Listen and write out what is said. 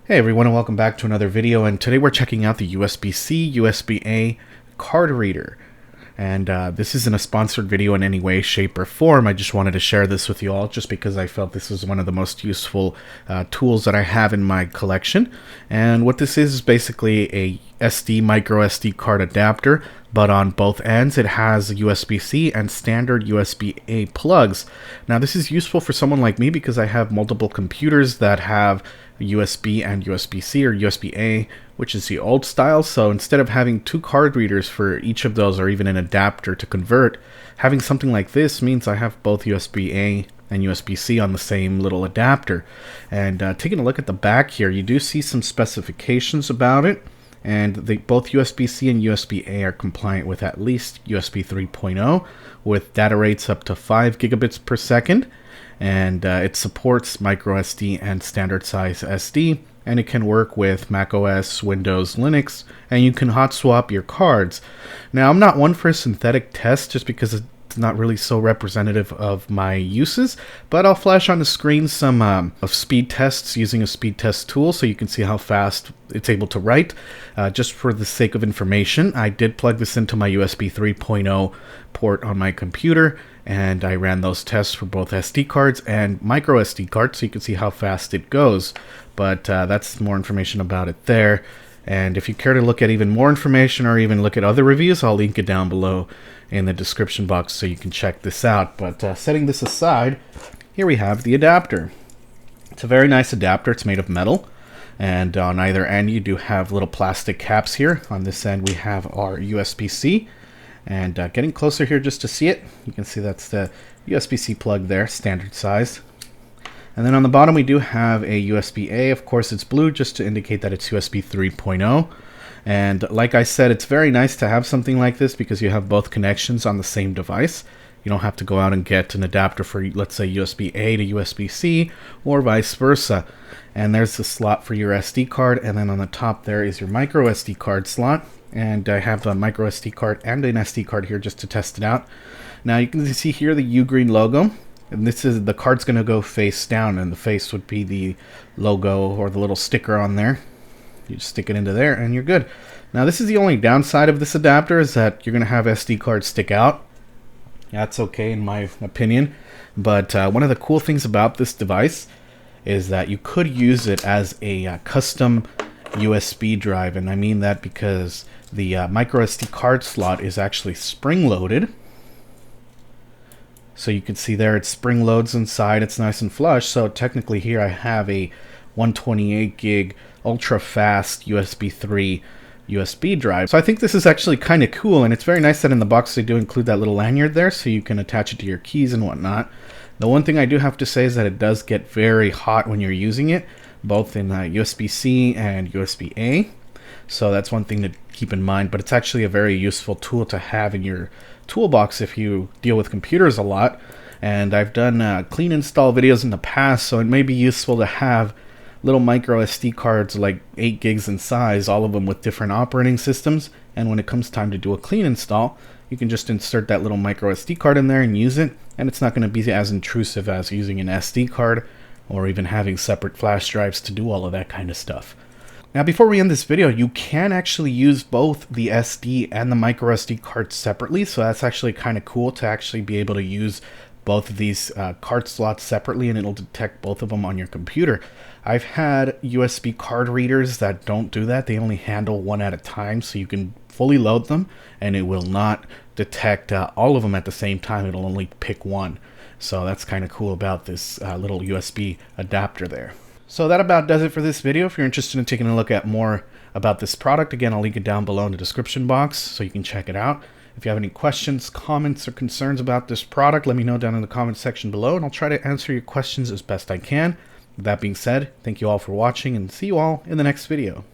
Hey everyone, and welcome back to another video, and today we're checking out the USB-C, USB-A card reader. And this isn't a sponsored video in any way, shape, or form. I just wanted to share this with you all just because I felt this was one of the most useful tools that I have in my collection. And what this is basically a micro SD card adapter, but on both ends it has USB-C and standard USB-A plugs. Now this is useful for someone like me because I have multiple computers that have USB and USB-C or USB-A, which is the old style. So instead of having two card readers for each of those or even an adapter to convert, having something like this means I have both USB-A and USB-C on the same little adapter. And taking a look at the back here, you do see some specifications about it. And both USB-C and USB-A are compliant with at least USB 3.0 with data rates up to 5 gigabits per second. And it supports microSD and standard size SD, and it can work with macOS, Windows, Linux, and you can hot swap your cards. Now, I'm not one for a synthetic test just because it's not really so representative of my uses, but I'll flash on the screen some of speed tests using a speed test tool so you can see how fast it's able to write. Just for the sake of information, I did plug this into my USB 3.0 port on my computer, and I ran those tests for both SD cards and micro SD cards so you can see how fast it goes. But that's more information about it there. And if you care to look at even more information or even look at other reviews, I'll link it down below in the description box so you can check this out. But setting this aside, here we have the adapter. It's a very nice adapter. It's made of metal. And on either end, you do have little plastic caps here. On this end, we have our USB-C. And getting closer here just to see it, you can see that's the USB-C plug there, standard size. And then on the bottom we do have a USB-A. Of course it's blue just to indicate that it's USB 3.0. And like I said, it's very nice to have something like this because you have both connections on the same device. You don't have to go out and get an adapter for, let's say, USB-A to USB-C or vice versa. And there's the slot for your SD card, and then on the top there is your micro SD card slot. And I have a micro SD card and an SD card here just to test it out. Now you can see here the UGREEN logo, and this is the card's going to go face down, and the face would be the logo or the little sticker on there. You just stick it into there and you're good. Now this is the only downside of this adapter, is that you're going to have SD cards stick out. That's okay in my opinion, but one of the cool things about this device is that you could use it as a custom USB drive, and I mean that because the micro SD card slot is actually spring-loaded. So you can see there it spring loads inside. It's nice and flush. So technically here I have a 128 gig ultra fast USB 3 USB drive. So I think this is actually kind of cool, and it's very nice that in the box they do include that little lanyard there so you can attach it to your keys and whatnot. The one thing I do have to say is that it does get very hot when you're using it, both in USB-C and USB-A. So that's one thing to keep in mind, but it's actually a very useful tool to have in your toolbox if you deal with computers a lot. And I've done clean install videos in the past, so it may be useful to have little micro SD cards like 8 gigs in size, all of them with different operating systems. And when it comes time to do a clean install, you can just insert that little micro SD card in there and use it, and it's not going to be as intrusive as using an SD card or even having separate flash drives to do all of that kind of stuff. Now before we end this video, you can actually use both the SD and the micro SD cards separately, so that's actually kind of cool to actually be able to use both of these card slots separately, and it'll detect both of them on your computer. I've had USB card readers that don't do that. They only handle one at a time, so you can fully load them and it will not detect all of them at the same time. It'll only pick one. So that's kind of cool about this little USB adapter there. So that about does it for this video. If you're interested in taking a look at more about this product, again, I'll link it down below in the description box so you can check it out. If you have any questions, comments, or concerns about this product, let me know down in the comment section below, and I'll try to answer your questions as best I can. With that being said, thank you all for watching, and see you all in the next video.